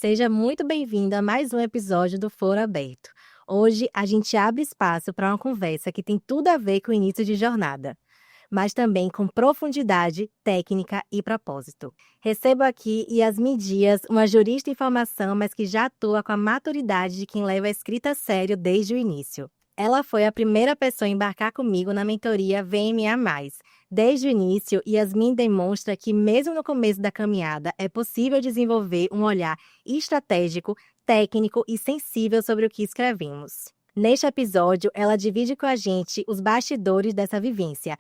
Seja muito bem-vindo a mais um episódio do Foro Aberto. Hoje a gente abre espaço para uma conversa que tem tudo a ver com o início de jornada, mas também com profundidade, técnica e propósito. Recebo aqui Yasmin Dias, uma jurista em formação, mas que já atua com a maturidade de quem leva a escrita a sério desde o início. Ela foi a primeira pessoa a embarcar comigo na mentoria VMA+. Desde o início, Yasmin demonstra que, mesmo no começo da caminhada, é possível desenvolver um olhar estratégico, técnico e sensível sobre o que escrevemos. Neste episódio, ela divide com a gente os bastidores dessa vivência,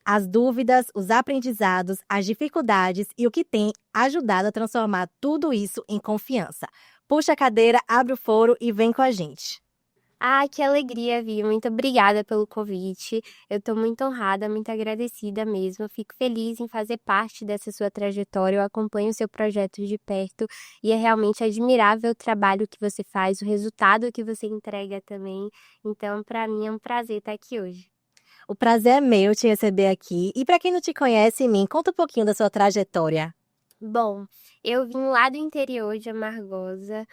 as dúvidas, os aprendizados, as dificuldades e o que tem ajudado a transformar tudo isso em confiança. Puxa a cadeira, abre o foro e vem com a gente. Que alegria, Vi. Muito obrigada pelo convite. Eu estou muito honrada, muito agradecida mesmo. Eu fico feliz em fazer parte dessa sua trajetória. Eu acompanho o seu projeto de perto e é realmente admirável o trabalho que você faz, o resultado que você entrega também. Então, para mim é um prazer estar aqui hoje. O prazer é meu te receber aqui. E para quem não te conhece, Min, conta um pouquinho da sua trajetória. Bom, eu vim lá do interior de Amargosa.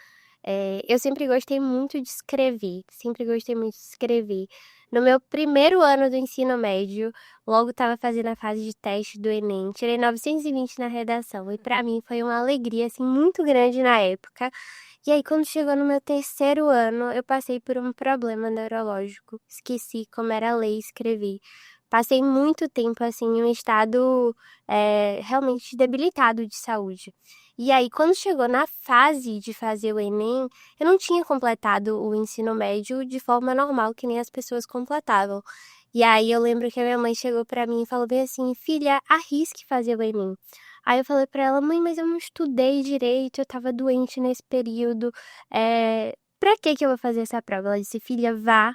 Eu sempre gostei muito de escrever, sempre gostei muito de escrever. No meu primeiro ano do ensino médio, logo estava fazendo a fase de teste do Enem, tirei 920 na redação e para mim foi uma alegria assim muito grande na época. E aí quando chegou no meu terceiro ano, eu passei por um problema neurológico, esqueci como era ler e escrever. Passei muito tempo assim em um estado realmente debilitado de saúde. E aí, quando chegou na fase de fazer o Enem, eu não tinha completado o ensino médio de forma normal, que nem as pessoas completavam. E aí, eu lembro que a minha mãe chegou pra mim e falou bem assim: filha, arrisque fazer o Enem. Aí eu falei pra ela: mãe, mas eu não estudei direito, eu tava doente nesse período. Pra que eu vou fazer essa prova? Ela disse: filha, vá.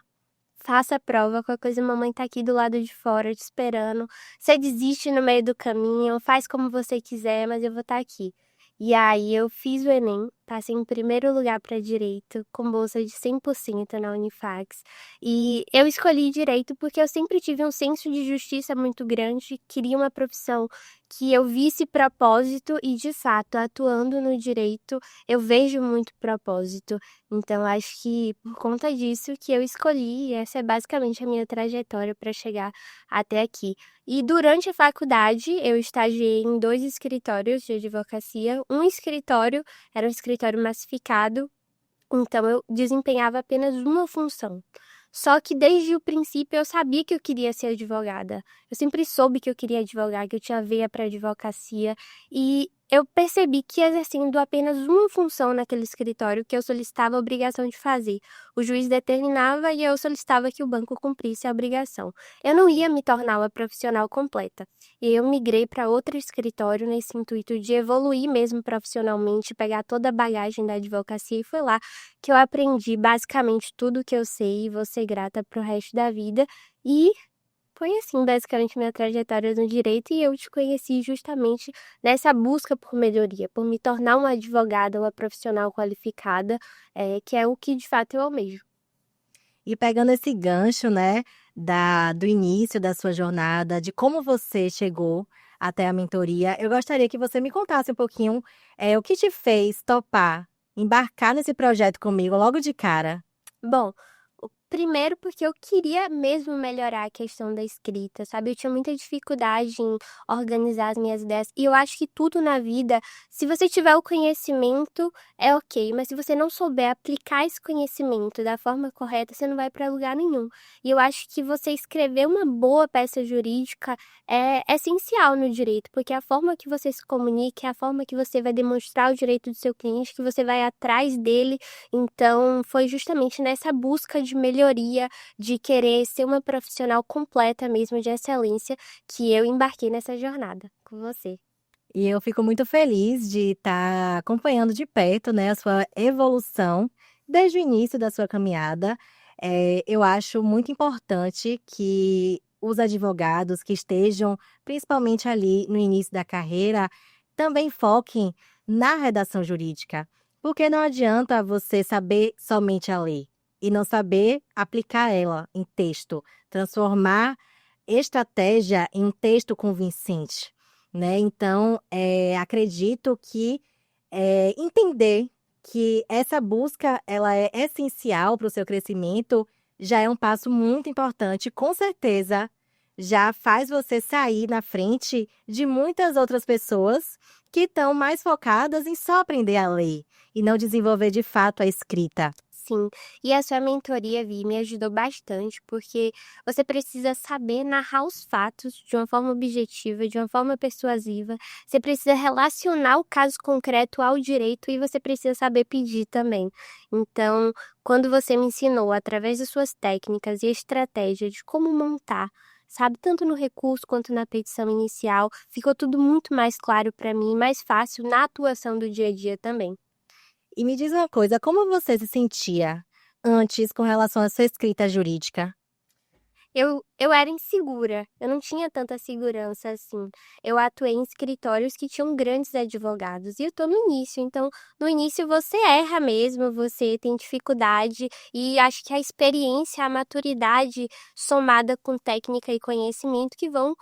Faça a prova, qualquer coisa, a mamãe tá aqui do lado de fora te esperando. Você desiste no meio do caminho, faz como você quiser, mas eu vou estar aqui. E aí eu fiz o Enem, passei em primeiro lugar para direito, com bolsa de 100% na Unifax. E eu escolhi direito porque eu sempre tive um senso de justiça muito grande, queria uma profissão que eu visse propósito e, de fato, atuando no direito, eu vejo muito propósito. Então, acho que por conta disso que eu escolhi, e essa é basicamente a minha trajetória para chegar até aqui. E durante a faculdade, eu estagiei em 2 escritórios de advocacia. Um escritório era um escritório massificado, então eu desempenhava apenas uma função. Só que desde o princípio eu sabia que eu queria ser advogada. Eu sempre soube que eu queria advogar, que eu tinha veia para advocacia. E eu percebi que exercendo apenas uma função naquele escritório que eu solicitava a obrigação de fazer. O juiz determinava e eu solicitava que o banco cumprisse a obrigação. Eu não ia me tornar uma profissional completa. E eu migrei para outro escritório nesse intuito de evoluir mesmo profissionalmente, pegar toda a bagagem da advocacia e foi lá que eu aprendi basicamente tudo que eu sei e vou ser grata pro resto da vida. E foi assim, basicamente, minha trajetória no direito e eu te conheci justamente nessa busca por melhoria, por me tornar uma advogada, uma profissional qualificada, que é o que de fato eu almejo. E pegando esse gancho, né, do início da sua jornada, de como você chegou até a mentoria, eu gostaria que você me contasse um pouquinho, o que te fez topar, embarcar nesse projeto comigo logo de cara. Bom, primeiro porque eu queria mesmo melhorar a questão da escrita, sabe? Eu tinha muita dificuldade em organizar as minhas ideias. E eu acho que tudo na vida, se você tiver o conhecimento, é ok. Mas se você não souber aplicar esse conhecimento da forma correta, você não vai para lugar nenhum. E eu acho que você escrever uma boa peça jurídica é essencial no direito, porque a forma que você se comunica é a forma que você vai demonstrar o direito do seu cliente, que você vai atrás dele. Então, foi justamente nessa busca de melhoria, de querer ser uma profissional completa mesmo, de excelência, que eu embarquei nessa jornada com você. E eu fico muito feliz de estar acompanhando de perto, né, a sua evolução desde o início da sua caminhada. Eu acho muito importante que os advogados que estejam, principalmente ali no início da carreira, também foquem na redação jurídica, porque não adianta você saber somente a lei e não saber aplicar ela em texto, transformar estratégia em um texto convincente, né? Então, acredito que entender que essa busca ela é essencial para o seu crescimento, já é um passo muito importante, com certeza já faz você sair na frente de muitas outras pessoas que estão mais focadas em só aprender a ler e não desenvolver de fato a escrita. Sim, e a sua mentoria, Vi, me ajudou bastante, porque você precisa saber narrar os fatos de uma forma objetiva, de uma forma persuasiva. Você precisa relacionar o caso concreto ao direito e você precisa saber pedir também. Então, quando você me ensinou, através das suas técnicas e estratégia de como montar, sabe, tanto no recurso quanto na petição inicial, ficou tudo muito mais claro para mim e mais fácil na atuação do dia a dia também. E me diz uma coisa, como você se sentia antes com relação à sua escrita jurídica? Eu era insegura, eu não tinha tanta segurança assim. Eu atuei em escritórios que tinham grandes advogados e eu tô no início, então no início você erra mesmo, você tem dificuldade e acho que a experiência, a maturidade somada com técnica e conhecimento que vão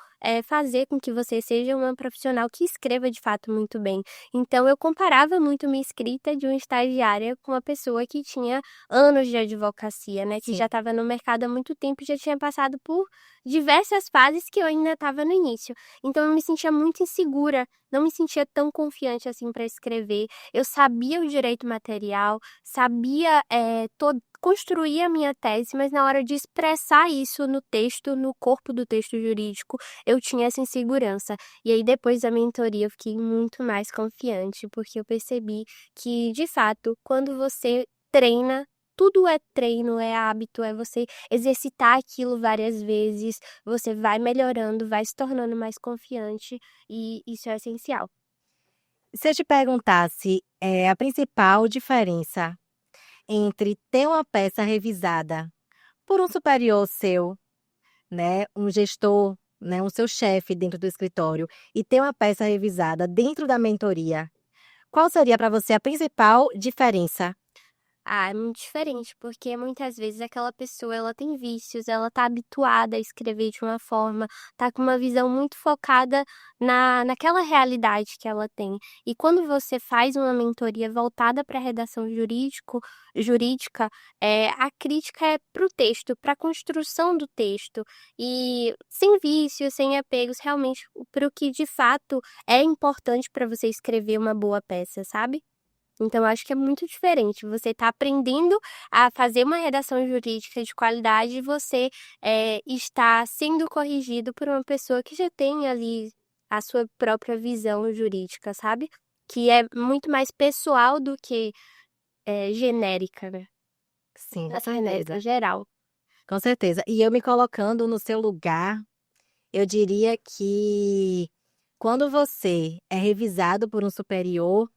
fazer com que você seja uma profissional que escreva de fato muito bem. Então eu comparava muito minha escrita de uma estagiária com uma pessoa que tinha anos de advocacia, né, que Sim. já estava no mercado há muito tempo e já tinha passado por diversas fases que eu ainda estava no início. Então eu me sentia muito insegura, não me sentia tão confiante assim para escrever. Eu sabia o direito material, sabia construir a minha tese, mas na hora de expressar isso no texto, no corpo do texto jurídico, eu tinha essa insegurança. E aí depois da mentoria eu fiquei muito mais confiante, porque eu percebi que, de fato, quando você treina, tudo é treino, é hábito, é você exercitar aquilo várias vezes, você vai melhorando, vai se tornando mais confiante e isso é essencial. Se eu te perguntasse, a principal diferença entre ter uma peça revisada por um superior seu, né, um gestor, né, um seu chefe dentro do escritório, e ter uma peça revisada dentro da mentoria, qual seria para você a principal diferença? Ah, é muito diferente, porque muitas vezes aquela pessoa, ela tem vícios, ela tá habituada a escrever de uma forma, tá com uma visão muito focada naquela realidade que ela tem. E quando você faz uma mentoria voltada para a redação jurídica, a crítica é para o texto, para a construção do texto. E sem vícios, sem apegos, realmente para o que de fato é importante para você escrever uma boa peça, sabe? Então, eu acho que é muito diferente. Você está aprendendo a fazer uma redação jurídica de qualidade e você está sendo corrigido por uma pessoa que já tem ali a sua própria visão jurídica, sabe? Que é muito mais pessoal do que genérica, né? Sim, com Essa genérica certeza. geral. Com certeza. E eu me colocando no seu lugar, eu diria que quando você é revisado por um superior,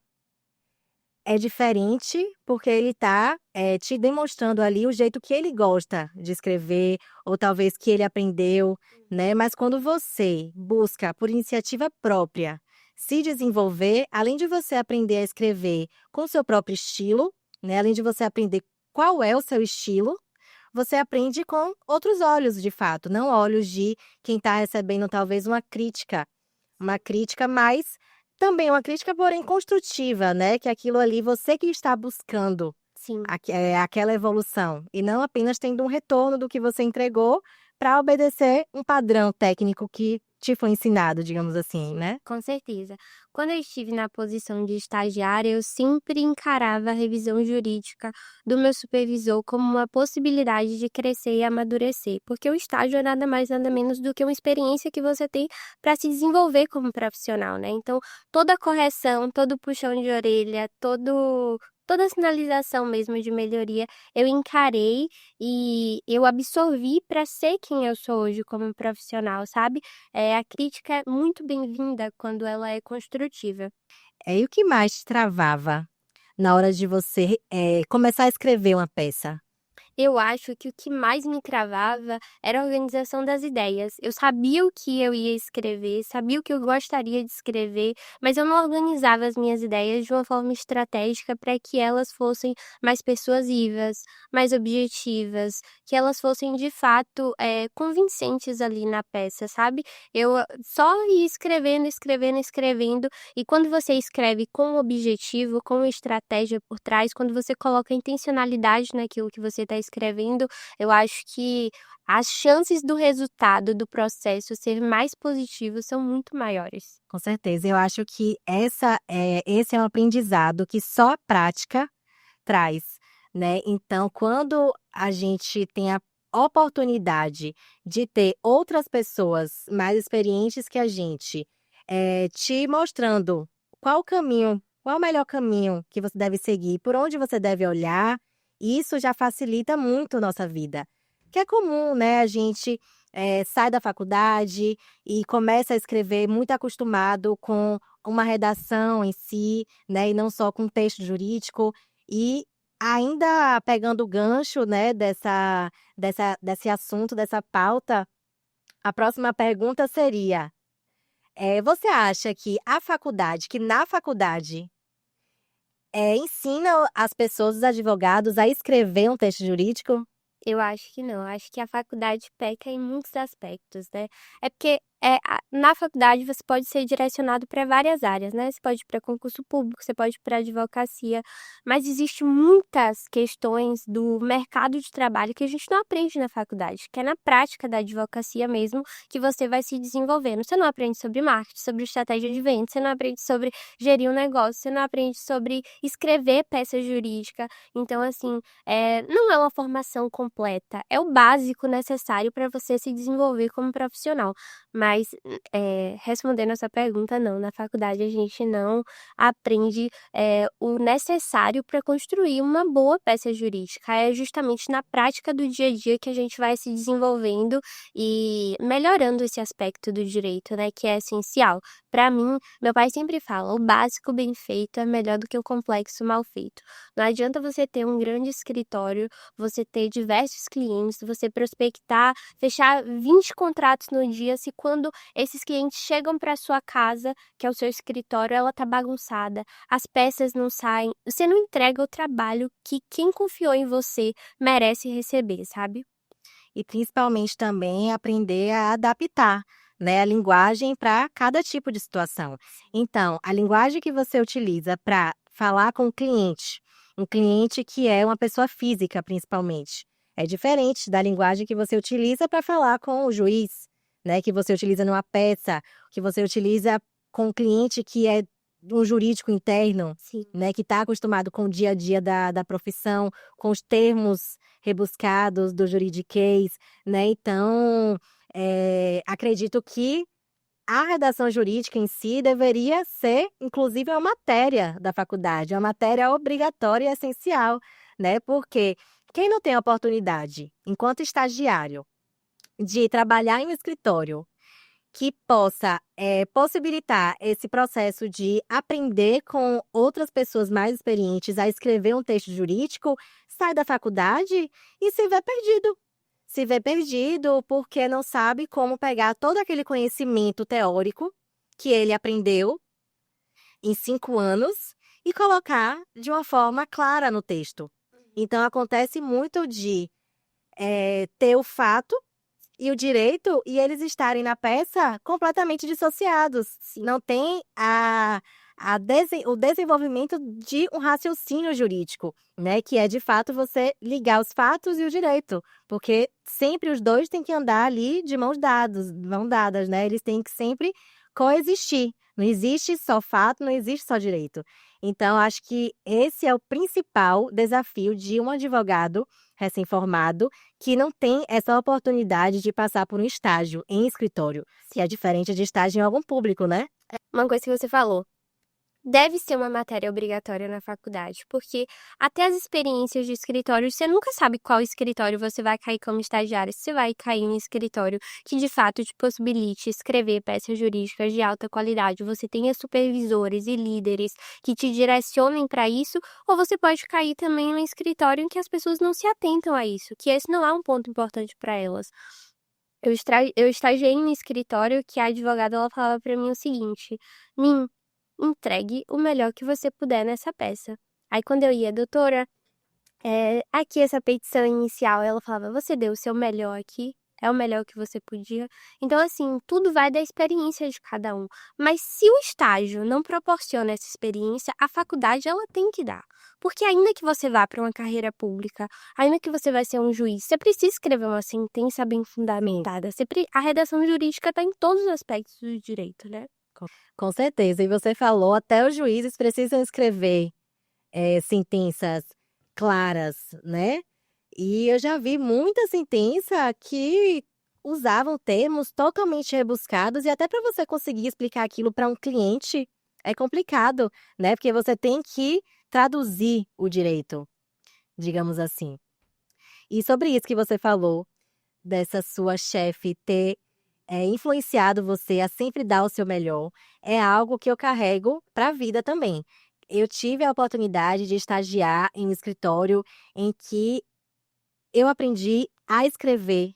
é diferente, porque ele está te demonstrando ali o jeito que ele gosta de escrever, ou talvez que ele aprendeu, né. Mas quando você busca, por iniciativa própria, se desenvolver, além de você aprender a escrever com o seu próprio estilo, né, além de você aprender qual é o seu estilo, você aprende com outros olhos, de fato, não olhos de quem está recebendo talvez uma crítica, mas também uma crítica, porém construtiva, né, que aquilo ali você que está buscando Sim. aquela evolução, e não apenas tendo um retorno do que você entregou para obedecer um padrão técnico que te foi ensinado, digamos assim, né. Com certeza. Quando eu estive na posição de estagiária, eu sempre encarava a revisão jurídica do meu supervisor como uma possibilidade de crescer e amadurecer, porque o estágio é nada mais nada menos do que uma experiência que você tem para se desenvolver como profissional, né? Então, toda correção, todo puxão de orelha, toda sinalização mesmo de melhoria, eu encarei e eu absorvi para ser quem eu sou hoje como profissional, sabe? A crítica é muito bem-vinda quando ela é construtiva. E o que mais te travava na hora de você, começar a escrever uma peça? Eu acho que o que mais me travava era a organização das ideias. Eu sabia o que eu ia escrever, sabia o que eu gostaria de escrever, mas eu não organizava as minhas ideias de uma forma estratégica para que elas fossem mais persuasivas, mais objetivas, que elas fossem de fato convincentes ali na peça, sabe? Eu só ia escrevendo, escrevendo, escrevendo, e quando você escreve com um objetivo, com uma estratégia por trás, quando você coloca intencionalidade naquilo que você está escrevendo, eu acho que as chances do resultado do processo ser mais positivo são muito maiores. Com certeza, eu acho que esse é um aprendizado que só a prática traz, né. Então, quando a gente tem a oportunidade de ter outras pessoas mais experientes que a gente, te mostrando qual o melhor caminho que você deve seguir, por onde você deve olhar, isso já facilita muito a nossa vida. Que é comum, né, a gente, sai da faculdade e começa a escrever muito acostumado com uma redação em si, né, e não só com texto jurídico, e ainda pegando o gancho, né, desse assunto, dessa pauta, a próxima pergunta seria, você acha que na faculdade, ensina as pessoas, os advogados, a escrever um texto jurídico? Eu acho que não, acho que a faculdade peca em muitos aspectos, né. É porque, na faculdade você pode ser direcionado para várias áreas, né, você pode ir para concurso público, você pode ir pra advocacia, mas existe muitas questões do mercado de trabalho que a gente não aprende na faculdade, que é na prática da advocacia mesmo que você vai se desenvolvendo. Você não aprende sobre marketing, sobre estratégia de venda, você não aprende sobre gerir um negócio, você não aprende sobre escrever peça jurídica. Então assim, não é uma formação completa, é o básico necessário para você se desenvolver como profissional. Mas, respondendo essa pergunta, não, na faculdade a gente não aprende, o necessário para construir uma boa peça jurídica, é justamente na prática do dia a dia que a gente vai se desenvolvendo e melhorando esse aspecto do direito, né, que é essencial. Para mim, meu pai sempre fala: "O básico bem feito é melhor do que o complexo mal feito". Não adianta você ter um grande escritório, você ter diversos clientes, você prospectar, fechar 20 contratos no dia, se quando esses clientes chegam para sua casa, que é o seu escritório, ela tá bagunçada, as peças não saem, você não entrega o trabalho que quem confiou em você merece receber, sabe? E principalmente também aprender a adaptar, né, a linguagem para cada tipo de situação. Então, a linguagem que você utiliza para falar com o cliente, um cliente que é uma pessoa física principalmente, é diferente da linguagem que você utiliza para falar com o juiz, né, que você utiliza numa peça, que você utiliza com o cliente que é um jurídico interno, Sim. né, que está acostumado com o dia a dia da profissão, com os termos rebuscados do juridiquês, né, então, acredito que a redação jurídica em si deveria ser, inclusive, uma matéria da faculdade, uma matéria obrigatória e essencial, né, porque quem não tem a oportunidade, enquanto estagiário, de trabalhar em um escritório que possa, possibilitar esse processo de aprender com outras pessoas mais experientes a escrever um texto jurídico, sai da faculdade e se vê perdido. Se vê perdido porque não sabe como pegar todo aquele conhecimento teórico que ele aprendeu em 5 anos e colocar de uma forma clara no texto. Então acontece muito de, ter o fato e o direito, e eles estarem na peça completamente dissociados. Sim. Não tem o desenvolvimento de um raciocínio jurídico, né, que é de fato você ligar os fatos e o direito, porque sempre os 2 têm que andar ali de mão dadas, né, eles têm que sempre coexistir. Não existe só fato, não existe só direito. Então acho que esse é o principal desafio de um advogado recém-formado que não tem essa oportunidade de passar por um estágio em escritório, que é diferente de estágio em órgão público, né? Uma coisa que você falou, deve ser uma matéria obrigatória na faculdade, porque até as experiências de escritório, você nunca sabe qual escritório você vai cair como estagiário. Se você vai cair em escritório que de fato te possibilite escrever peças jurídicas de alta qualidade, você tenha supervisores e líderes que te direcionem para isso, ou você pode cair também em um escritório em que as pessoas não se atentam a isso, que esse não é um ponto importante para elas. Eu estagiei em um escritório que a advogada ela falava para mim o seguinte: Min, entregue o melhor que você puder nessa peça. Aí quando eu ia, doutora, aqui essa petição inicial, ela falava, você deu o seu melhor aqui, é o melhor que você podia. Então, assim, tudo vai da experiência de cada um. Mas se o estágio não proporciona essa experiência, a faculdade, ela tem que dar. Porque ainda que você vá para uma carreira pública, ainda que você vai ser um juiz, você precisa escrever uma sentença bem fundamentada. A redação jurídica está em todos os aspectos do direito, né? Com certeza. E você falou, até os juízes precisam escrever sentenças claras, né? E eu já vi muita sentença que usavam termos totalmente rebuscados e até para você conseguir explicar aquilo para um cliente é complicado, né? Porque você tem que traduzir o direito, digamos assim. E sobre isso que você falou, dessa sua chefe ter influenciado você a sempre dar o seu melhor, é algo que eu carrego para a vida também. Eu tive a oportunidade de estagiar em um escritório em que eu aprendi a escrever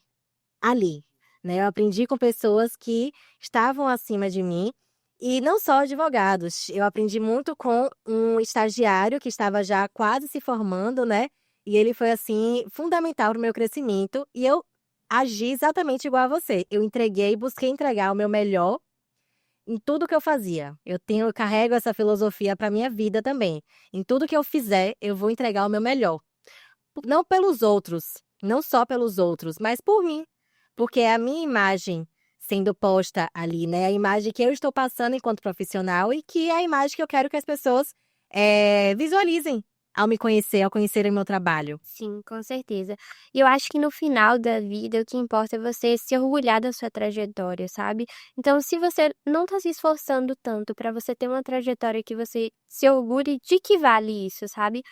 ali, né? Eu aprendi com pessoas que estavam acima de mim e não só advogados. Eu aprendi muito com um estagiário que estava já quase se formando, né? E ele foi assim fundamental para o meu crescimento e eu agi exatamente igual a você. Eu entreguei, busquei entregar o meu melhor em tudo que eu fazia. Eu carrego essa filosofia para minha vida também. Em tudo que eu fizer, eu vou entregar o meu melhor. Não pelos outros, não só pelos outros, mas por mim. Porque é a minha imagem sendo posta ali, né? A imagem que eu estou passando enquanto profissional e que é a imagem que eu quero que as pessoas visualizem ao me conhecer, ao conhecerem meu trabalho. Sim, com certeza. E eu acho que no final da vida, o que importa é você se orgulhar da sua trajetória, sabe? Então, se você não tá se esforçando tanto para você ter uma trajetória que você se orgulhe, de que vale isso, sabe?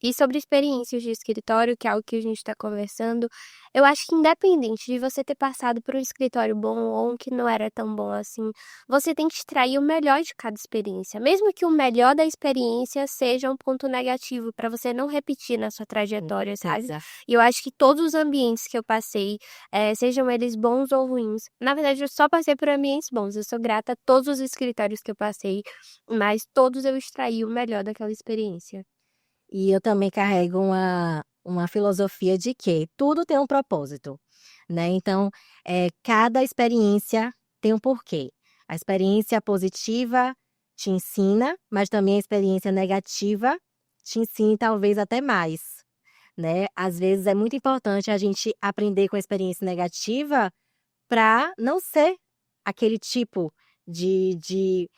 E sobre experiências de escritório, que é algo que a gente está conversando, eu acho que independente de você ter passado por um escritório bom ou um que não era tão bom assim, você tem que extrair o melhor de cada experiência, mesmo que o melhor da experiência seja um ponto negativo para você não repetir na sua trajetória, sabe? Certeza. E eu acho que todos os ambientes que eu passei, sejam eles bons ou ruins, na verdade eu só passei por ambientes bons, eu sou grata a todos os escritórios que eu passei, mas todos eu extraí o melhor daquela experiência. E eu também carrego uma filosofia de que tudo tem um propósito, né? Então, cada experiência tem um porquê. A experiência positiva te ensina, mas também a experiência negativa te ensina talvez até mais, né? Às vezes é muito importante a gente aprender com a experiência negativa para não ser aquele tipo de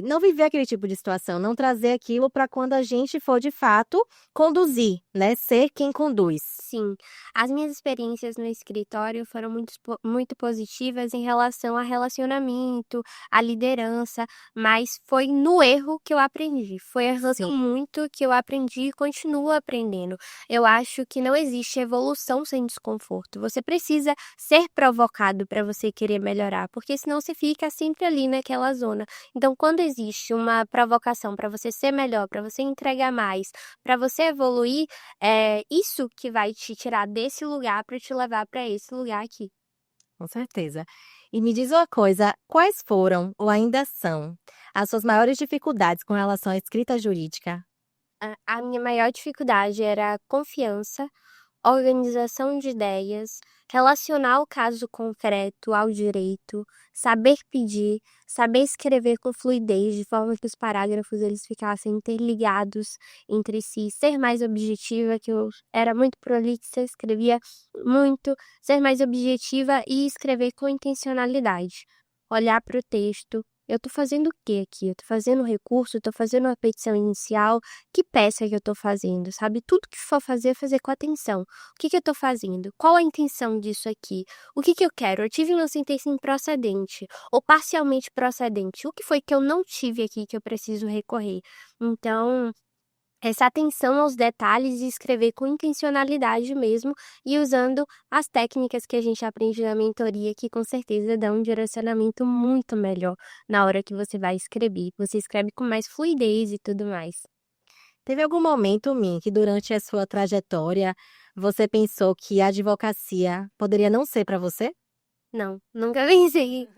não viver aquele tipo de situação, não trazer aquilo para quando a gente for de fato conduzir, né, ser quem conduz. Sim, as minhas experiências no escritório foram muito positivas em relação a relacionamento, a liderança, mas foi no erro que eu aprendi. Foi errando Sim. muito que eu aprendi e continuo aprendendo. Eu acho que não existe evolução sem desconforto. Você precisa ser provocado para você querer melhorar, porque senão você fica sempre ali naquela zona. Então, quando existe uma provocação para você ser melhor, para você entregar mais, para você evoluir, é isso que vai te tirar desse lugar para te levar para esse lugar aqui. Com certeza. E me diz uma coisa, quais foram ou ainda são as suas maiores dificuldades com relação à escrita jurídica? A minha maior dificuldade era a confiança, organização de ideias, relacionar o caso concreto ao direito, saber pedir, saber escrever com fluidez, de forma que os parágrafos eles ficassem interligados entre si, ser mais objetiva, que eu era muito prolixa, escrevia muito, ser mais objetiva e escrever com intencionalidade. Olhar para o texto, eu tô fazendo o quê aqui? Eu tô fazendo um recurso, eu tô fazendo uma petição inicial, que peça que eu tô fazendo, sabe? Tudo que for fazer com atenção. O que que eu tô fazendo? Qual a intenção disso aqui? O que que eu quero? Eu tive uma sentença improcedente ou parcialmente procedente. O que foi que eu não tive aqui que eu preciso recorrer? Então, essa atenção aos detalhes e escrever com intencionalidade mesmo e usando as técnicas que a gente aprende na mentoria, que com certeza dão um direcionamento muito melhor na hora que você vai escrever. Você escreve com mais fluidez e tudo mais. Teve algum momento, Min, que durante a sua trajetória você pensou que a advocacia poderia não ser para você? Não, nunca pensei.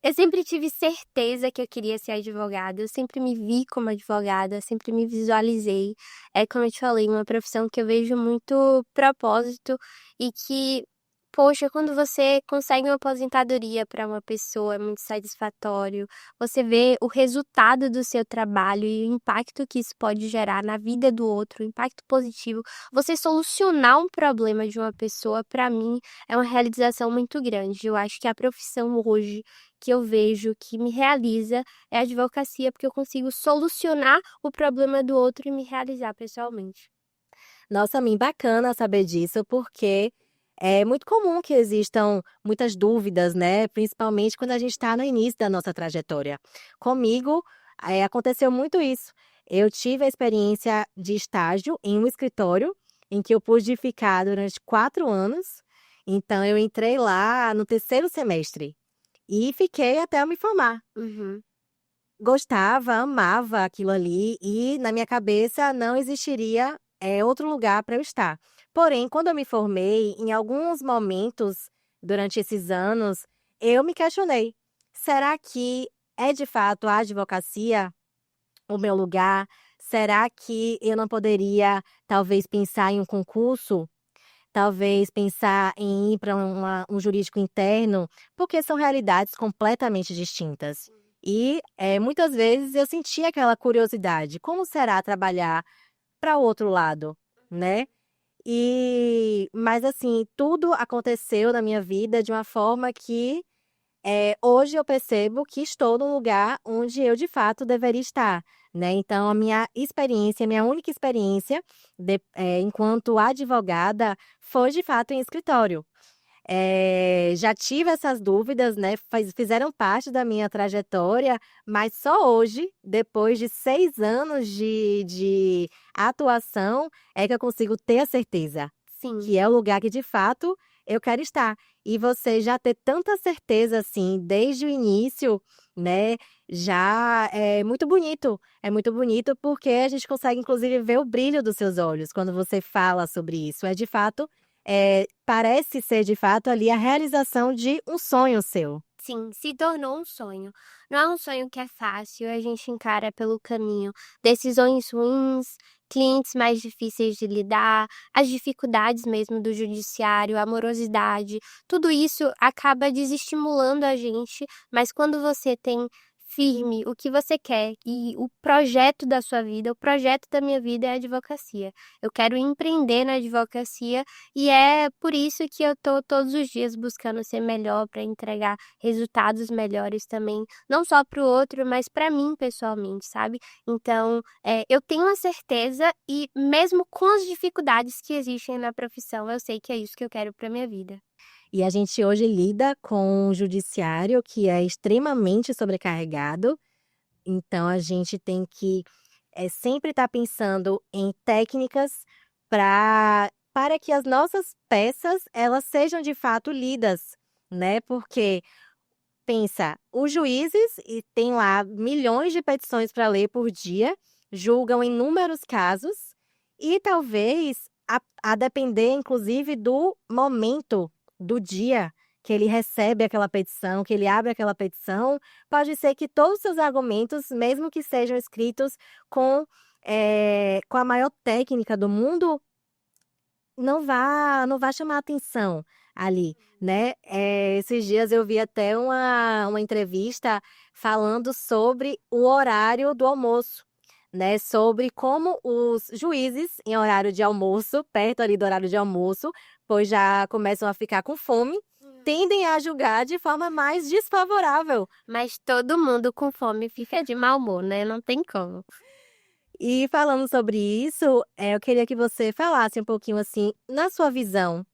Eu sempre tive certeza que eu queria ser advogada, eu sempre me vi como advogada, sempre me visualizei. É como eu te falei, uma profissão que eu vejo muito propósito e que, poxa, quando você consegue uma aposentadoria para uma pessoa, é muito satisfatório. Você vê o resultado do seu trabalho e o impacto que isso pode gerar na vida do outro, o impacto positivo. Você solucionar um problema de uma pessoa, para mim, é uma realização muito grande. Eu acho que a profissão hoje que eu vejo que me realiza é a advocacia, porque eu consigo solucionar o problema do outro e me realizar pessoalmente. Nossa, Min, bacana saber disso, porque é muito comum que existam muitas dúvidas, né? Principalmente quando a gente está no início da nossa trajetória. Comigo, aconteceu muito isso. Eu tive a experiência de estágio em um escritório em que eu pude ficar durante 4 anos. Então, eu entrei lá no terceiro semestre e fiquei até eu me formar. Uhum, Gostava, amava aquilo ali e na minha cabeça não existiria, outro lugar para eu estar. Porém, quando eu me formei, em alguns momentos durante esses anos, eu me questionei: "Será que é de fato a advocacia o meu lugar? Será que eu não poderia talvez pensar em um concurso? Talvez pensar em ir para um jurídico interno, porque são realidades completamente distintas. E, muitas vezes eu sentia aquela curiosidade, como será trabalhar para o outro lado, né. Mas assim, tudo aconteceu na minha vida de uma forma que hoje eu percebo que estou no lugar onde eu de fato deveria estar, né. Então a minha experiência, a minha única experiência enquanto advogada foi de fato em escritório. Já tive essas dúvidas, né, fizeram parte da minha trajetória, mas só hoje, depois de 6 anos de atuação, é que eu consigo ter a certeza sim. que é o lugar que de fato eu quero estar. E você já ter tanta certeza, assim, desde o início, né, já é muito bonito porque a gente consegue inclusive ver o brilho dos seus olhos quando você fala sobre isso. É de fato, parece ser de fato ali a realização de um sonho seu. Sim, se tornou um sonho. Não é um sonho que é fácil, a gente encara pelo caminho decisões ruins, clientes mais difíceis de lidar, as dificuldades mesmo do judiciário, a morosidade, tudo isso acaba desestimulando a gente, mas quando você tem firme o que você quer e o projeto da sua vida, o projeto da minha vida é a advocacia. Eu quero empreender na advocacia e é por isso que eu tô todos os dias buscando ser melhor para entregar resultados melhores também, não só para o outro, mas para mim pessoalmente, sabe. Então, eu tenho a certeza e mesmo com as dificuldades que existem na profissão, eu sei que é isso que eu quero para minha vida. E a gente hoje lida com um judiciário que é extremamente sobrecarregado, então a gente tem que, sempre estar pensando em técnicas para que as nossas peças, elas sejam de fato lidas, né, porque pensa, os juízes e tem lá milhões de petições para ler por dia, julgam inúmeros casos e talvez a depender inclusive do momento do dia que ele recebe aquela petição, que ele abre aquela petição, pode ser que todos os seus argumentos, mesmo que sejam escritos com a maior técnica do mundo, não vá chamar atenção ali, né. Esses dias eu vi até uma entrevista falando sobre o horário do almoço, né, sobre como os juízes em horário de almoço, perto ali do horário de almoço, pois já começam a ficar com fome, tendem a julgar de forma mais desfavorável. Mas todo mundo com fome fica de mau humor, né? Não tem como. E falando sobre isso, eu queria que você falasse um pouquinho assim, na sua visão,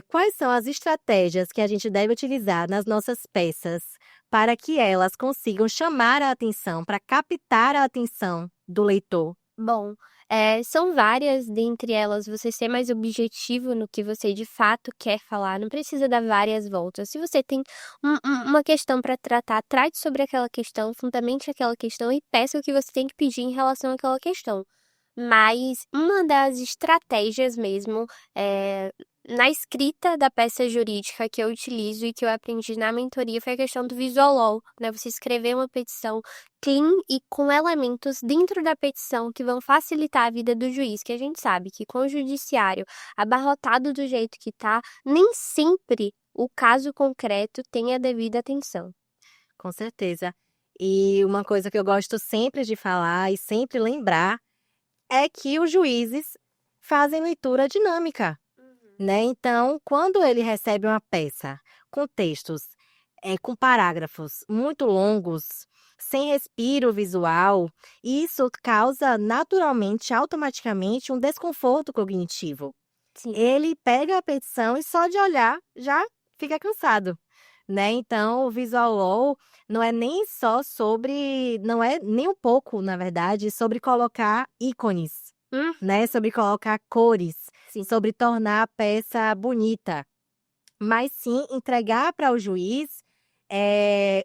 quais são as estratégias que a gente deve utilizar nas nossas peças para que elas consigam chamar a atenção, para captar a atenção do leitor? Bom, são várias, dentre elas você ser mais objetivo no que você de fato quer falar, não precisa dar várias voltas. Se você tem uma questão para tratar, trate sobre aquela questão, fundamente aquela questão e peça o que você tem que pedir em relação àquela questão. Mas uma das estratégias mesmo, na escrita da peça jurídica que eu utilizo e que eu aprendi na mentoria foi a questão do visual, né? Você escrever uma petição clean e com elementos dentro da petição que vão facilitar a vida do juiz, que a gente sabe que com o judiciário abarrotado do jeito que tá, nem sempre o caso concreto tem a devida atenção. Com certeza. E uma coisa que eu gosto sempre de falar e sempre lembrar é que os juízes fazem leitura dinâmica, né? Então, quando ele recebe uma peça com textos, com parágrafos muito longos, sem respiro visual, isso causa naturalmente, automaticamente, um desconforto cognitivo. Sim. Ele pega a petição e só de olhar já fica cansado, né? Então, o visual law não é nem só sobre, não é nem um pouco, na verdade, sobre colocar ícones, né? Sobre colocar cores, Sim. sobre tornar a peça bonita, mas sim entregar para o juiz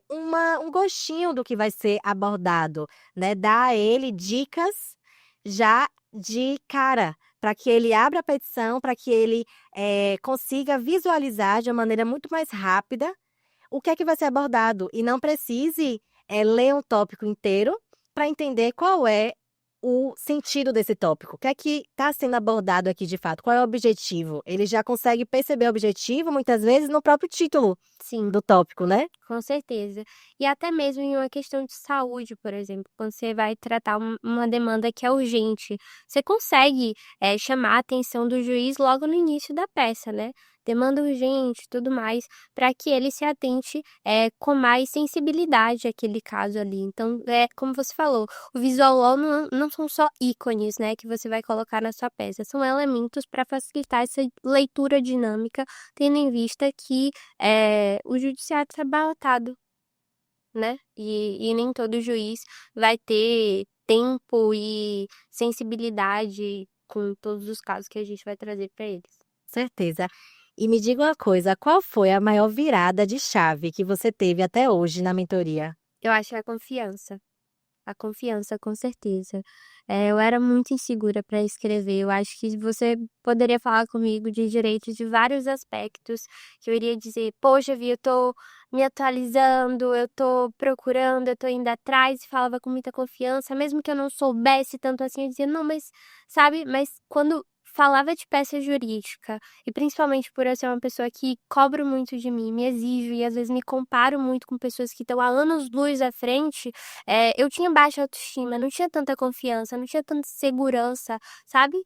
um gostinho do que vai ser abordado, né? Dar a ele dicas já de cara, para que ele abra a petição, para que ele consiga visualizar de uma maneira muito mais rápida o que é que vai ser abordado e não precise ler um tópico inteiro para entender qual é o sentido desse tópico. O que é que está sendo abordado aqui de fato? Qual é o objetivo? Ele já consegue perceber o objetivo, muitas vezes, no próprio título Sim, do tópico, né? com certeza. E até mesmo em uma questão de saúde, por exemplo, quando você vai tratar uma demanda que é urgente, você consegue chamar a atenção do juiz logo no início da peça, né? Demanda urgente, tudo mais, para que ele se atente com mais sensibilidade àquele caso ali. Então, como você falou, o visual law não são só ícones, né, que você vai colocar na sua peça, são elementos para facilitar essa leitura dinâmica, tendo em vista que o judiciário está abarrotado, né? E nem todo juiz vai ter tempo e sensibilidade com todos os casos que a gente vai trazer para eles. Certeza. E me diga uma coisa, qual foi a maior virada de chave que você teve até hoje na mentoria? Eu acho que é a confiança. A confiança, com certeza. Eu era muito insegura para escrever. Eu acho que você poderia falar comigo de direitos de vários aspectos, que eu iria dizer, poxa, Vi, eu tô me atualizando, eu tô procurando, eu tô indo atrás, e falava com muita confiança, mesmo que eu não soubesse tanto assim, eu dizia, não, mas, sabe, mas quando falava de peça jurídica, e principalmente por eu ser uma pessoa que cobro muito de mim, me exijo e às vezes me comparo muito com pessoas que estão há anos-luz à frente, eu tinha baixa autoestima, não tinha tanta confiança, não tinha tanta segurança, sabe?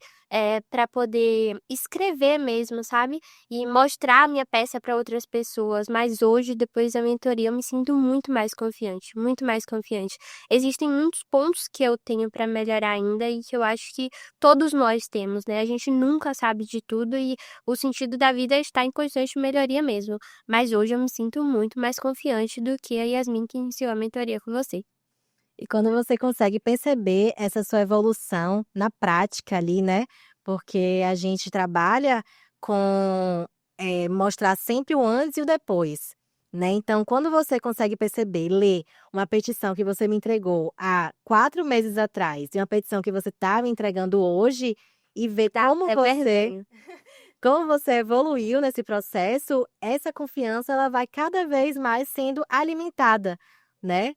Para poder escrever mesmo, sabe? E mostrar a minha peça para outras pessoas. Mas hoje, depois da mentoria, eu me sinto muito mais confiante, muito mais confiante. Existem muitos pontos que eu tenho para melhorar ainda e que eu acho que todos nós temos, né? A gente nunca sabe de tudo e o sentido da vida está em constante melhoria mesmo. Mas hoje eu me sinto muito mais confiante do que a Yasmin que iniciou a mentoria com você. E quando você consegue perceber essa sua evolução na prática ali, né? Porque a gente trabalha com mostrar sempre o antes e o depois, né? Então, quando você consegue perceber, ler uma petição que você me entregou há 4 meses atrás e uma petição que você está me entregando hoje e ver como você evoluiu nesse processo, essa confiança ela vai cada vez mais sendo alimentada, né?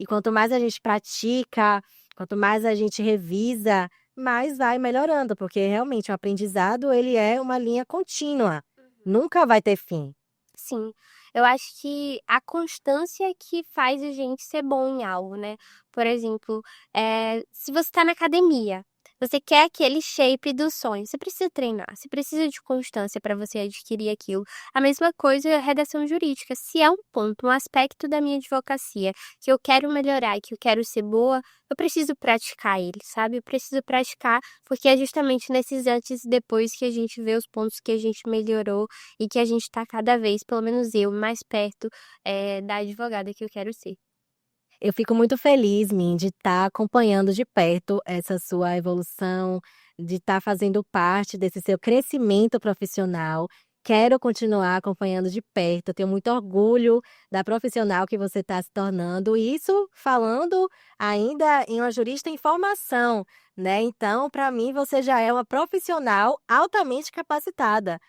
E quanto mais a gente pratica, quanto mais a gente revisa, mais vai melhorando, porque realmente o aprendizado ele é uma linha contínua, nunca vai ter fim. Sim, eu acho que a constância que faz a gente ser bom em algo, né? Por exemplo, se você está na academia, Você quer aquele shape do sonho, você precisa treinar, você precisa de constância para você adquirir aquilo. A mesma coisa a redação jurídica, se é um ponto, um aspecto da minha advocacia que eu quero melhorar e que eu quero ser boa, eu preciso praticar ele, sabe? Eu preciso praticar, porque é justamente nesses antes e depois que a gente vê os pontos que a gente melhorou e que a gente está cada vez, pelo menos eu, mais perto, da advogada que eu quero ser. Eu fico muito feliz, Min, de estar acompanhando de perto essa sua evolução, de estar fazendo parte desse seu crescimento profissional. Quero continuar acompanhando de perto, eu tenho muito orgulho da profissional que você está se tornando, e isso falando ainda em uma jurista em formação, né? Então, para mim, você já é uma profissional altamente capacitada.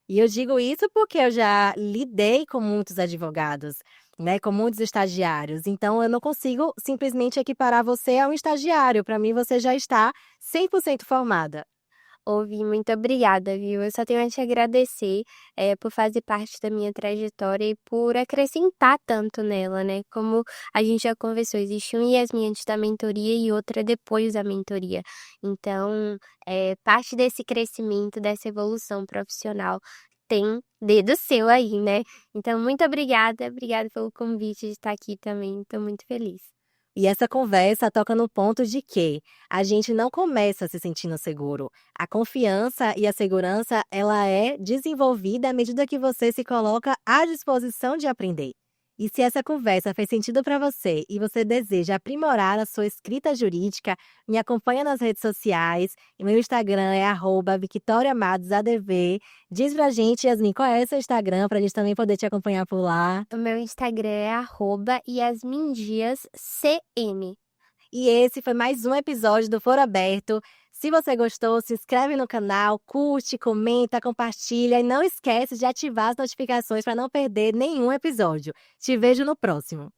E eu digo isso porque eu já lidei com muitos advogados, né, com muitos estagiários. Então eu não consigo simplesmente equiparar você a um estagiário. Para mim, você já está 100% formada. Ouvi, muito obrigada, viu? Eu só tenho a te agradecer, por fazer parte da minha trajetória e por acrescentar tanto nela, né? Como a gente já conversou, existe um Yasmin antes da mentoria e outra depois da mentoria. Então, parte desse crescimento, dessa evolução profissional tem dedo seu aí, né? Então, muito obrigada pelo convite de estar aqui também, estou muito feliz. E essa conversa toca no ponto de que a gente não começa se sentindo seguro. A confiança e a segurança, ela é desenvolvida à medida que você se coloca à disposição de aprender. E se essa conversa fez sentido para você e você deseja aprimorar a sua escrita jurídica, me acompanha nas redes sociais. E meu Instagram é @victoriamadosADV. Diz pra gente, Yasmin, qual é o seu Instagram pra gente também poder te acompanhar por lá. O meu Instagram é @yasmindiascm. E esse foi mais um episódio do Foro Aberto. Se você gostou, se inscreve no canal, curte, comenta, compartilha e não esquece de ativar as notificações para não perder nenhum episódio. Te vejo no próximo.